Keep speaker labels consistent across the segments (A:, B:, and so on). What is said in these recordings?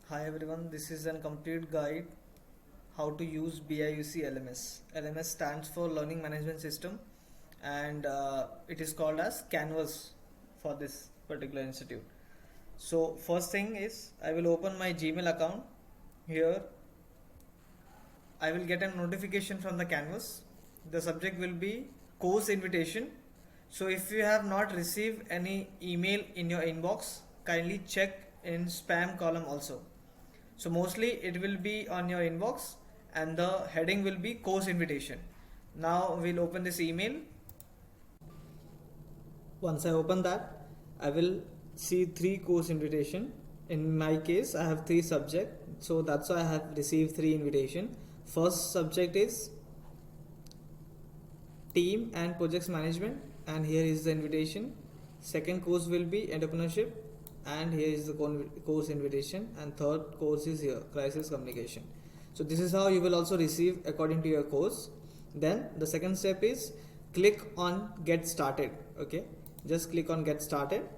A: Hi everyone, this is a complete guide how to use BIUC LMS. LMS stands for Learning Management System and it is called as Canvas for this particular institute. So first thing is I will open my Gmail account. Here I will get a notification from the Canvas. The subject will be course invitation. So if you have not received any email in your inbox, kindly check in spam column also. So mostly it will be on your inbox and the heading will be course invitation. Now we'll open this email. Once I open that, I will see three course invitation. In my case, I have three subject, so that's why I have received three invitation. First subject is team and projects management, and here is the invitation. Second course will be entrepreneurship, and here is the course invitation, and third course is here, crisis communication. So this is how you will also receive according to your course. Then the second step is click on get started. Okay, just click on get started.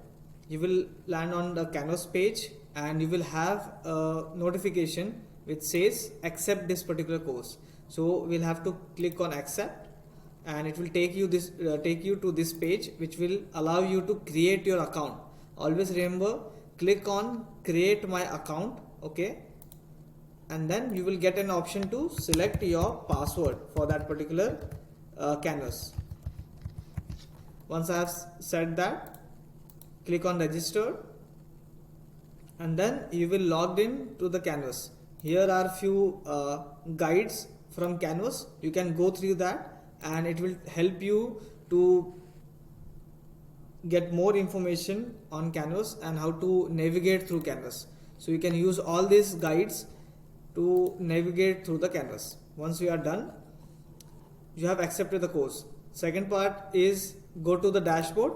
A: You will land on the Canvas page and you will have a notification which says accept this particular course. So we'll have to click on accept and it will take you to this page which will allow you to create your account. Always remember, click on create my account. Okay, and then you will get an option to select your password for that particular Canvas. Once I have said that, click on register and then you will logged in to the Canvas. Here are few guides from Canvas. You can go through that and it will help you to get more information on Canvas and how to navigate through Canvas. So you can use all these guides to navigate through the Canvas. Once you are done, you have accepted the course. Second part is go to the dashboard.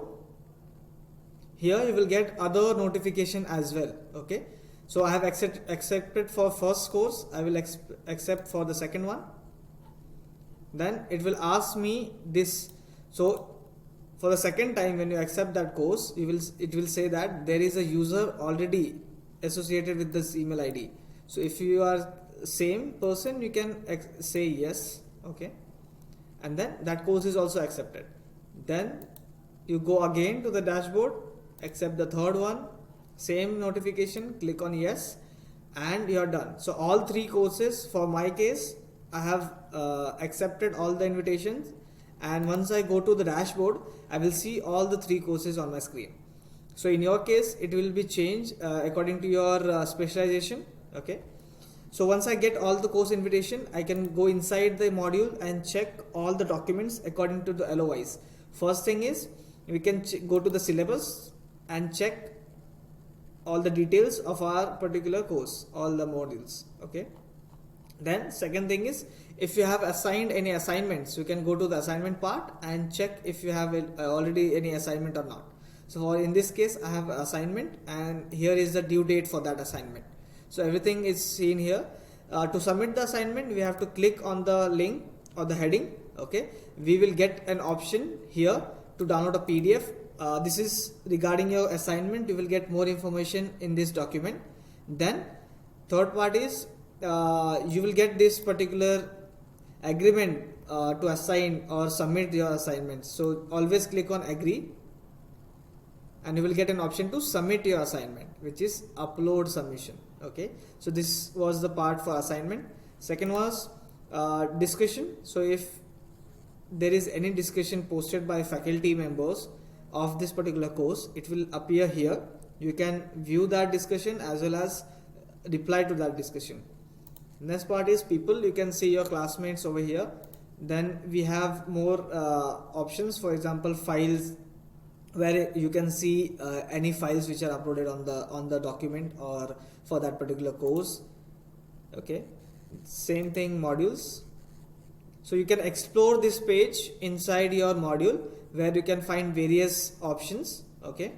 A: Here you will get other notification as well. Okay, so I have accepted for first course. I will accept for the second one. Then it will ask me this. So for the second time when you accept that course, it will say that there is a user already associated with this email ID. So if you are same person, you can say yes. Okay, and then that course is also accepted. Then you go again to the dashboard, accept the third one, same notification, click on yes, and you are done. So all three courses, for my case, I have accepted all the invitations, and once I go to the dashboard, I will see all the three courses on my screen. So in your case, it will be changed according to your specialization. Okay, so once I get all the course invitation, I can go inside the module and check all the documents according to the LOIs. First thing is we can go to the syllabus and check all the details of our particular course, all the modules. Okay, then second thing is if you have assigned any assignments, you can go to the assignment part and check if you have already any assignment or not. So for in this case, I have assignment and here is the due date for that assignment. So everything is seen here. To submit the assignment, we have to click on the link or the heading. Okay, we will get an option here to download a PDF. This is regarding your assignment. You will get more information in this document. Then third part is you will get this particular agreement to assign or submit your assignments. So always click on agree and you will get an option to submit your assignment, which is upload submission. Okay, so this was the part for assignment. Second was discussion. So if there is any discussion posted by faculty members of this particular course, it will appear here. You can view that discussion as well as reply to that discussion. Next part is people. You can see your classmates over here. Then we have more options, for example files, where you can see any files which are uploaded on the document or for that particular course. Okay, same thing, modules. So you can explore this page inside your module where you can find various options. Okay,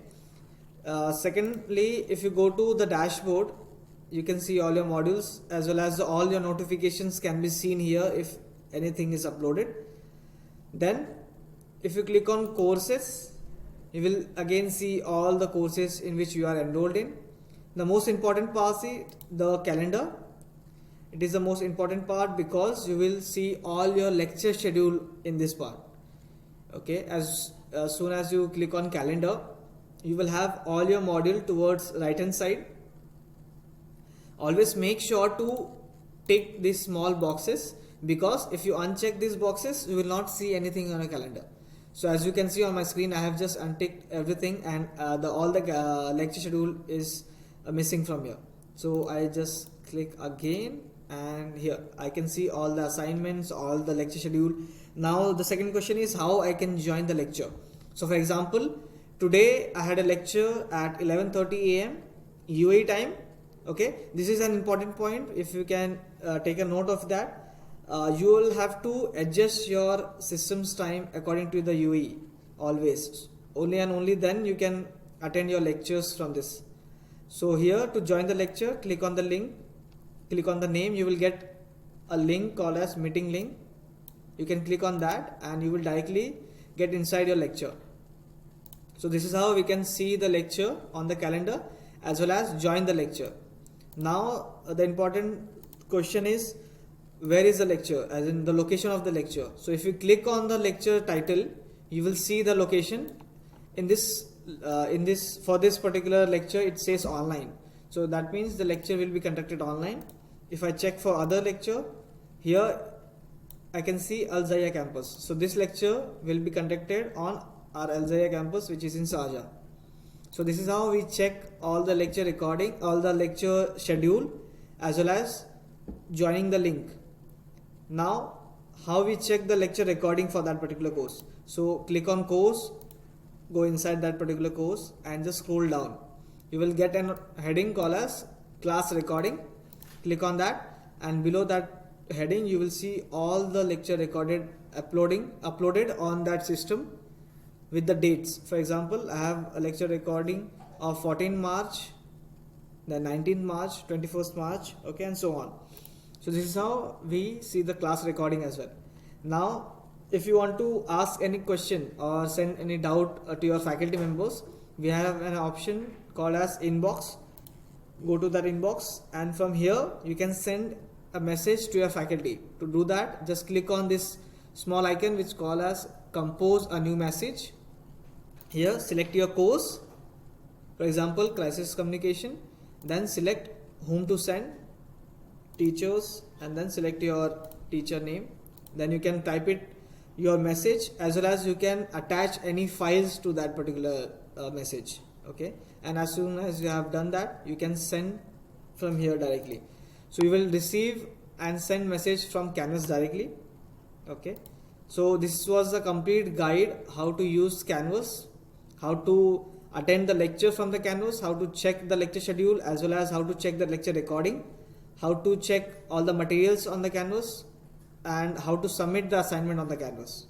A: secondly, if you go to the dashboard, you can see all your modules as well as all your notifications can be seen here if anything is uploaded. Then if you click on courses, you will again see all the courses in which you are enrolled in. the most important part is the calendar. It is the most important part because you will see all your lecture schedule in this part. Okay, as soon as you click on calendar, you will have all your module towards right hand side. Always make sure to tick these small boxes, because if you uncheck these boxes, you will not see anything on a calendar. So as you can see on my screen, I have just unticked everything, and all the lecture schedule is missing from here. So I just click again, and here I can see all the assignments, all the lecture schedule. Now the second question is how I can join the lecture. So for example, today I had a lecture at 11:30 a.m. UAE time. Okay, this is an important point. If you can take a note of that. You will have to adjust your system's time according to the UAE always. Only and only then you can attend your lectures from this. So here, to join the lecture, click on the link, click on the name. You will get a link called as meeting link. You can click on that and you will directly get inside your lecture. So this is how we can see the lecture on the calendar as well as join the lecture. Now the important question is, where is the lecture, as in the location of the lecture. So if you click on the lecture title, you will see the location. In this for this particular lecture, it says online. So that means the lecture will be conducted online. If I check for other lecture, here I can see Al Zaya campus. So this lecture will be conducted on our Al Zaya campus, which is in Sharjah. So this is how we check all the lecture recording, all the lecture schedule, as well as joining the link. Now how we check the lecture recording for that particular course. So click on course, go inside that particular course and just scroll down. You will get a heading called as class recording. Click on that, and below that heading you will see all the lecture recorded uploaded on that system with the dates. For example, I have a lecture recording of 14 March, then 19th March, 21st March, okay, and so on. So this is how we see the class recording as well. Now if you want to ask any question or send any doubt to your faculty members, we have an option called as inbox. Go to that inbox, and from here you can send a message to your faculty. To do that, just click on this small icon which called as compose a new message. Here select your course, for example crisis communication, then select whom to send, teachers, and then select your teacher name. Then you can type it your message, as well as you can attach any files to that particular message. Okay, and as soon as you have done that, you can send from here directly. So you will receive and send message from Canvas directly. Okay, so this was the complete guide how to use Canvas, how to attend the lecture from the Canvas, how to check the lecture schedule, as well as how to check the lecture recording, how to check all the materials on the Canvas, and how to submit the assignment on the Canvas.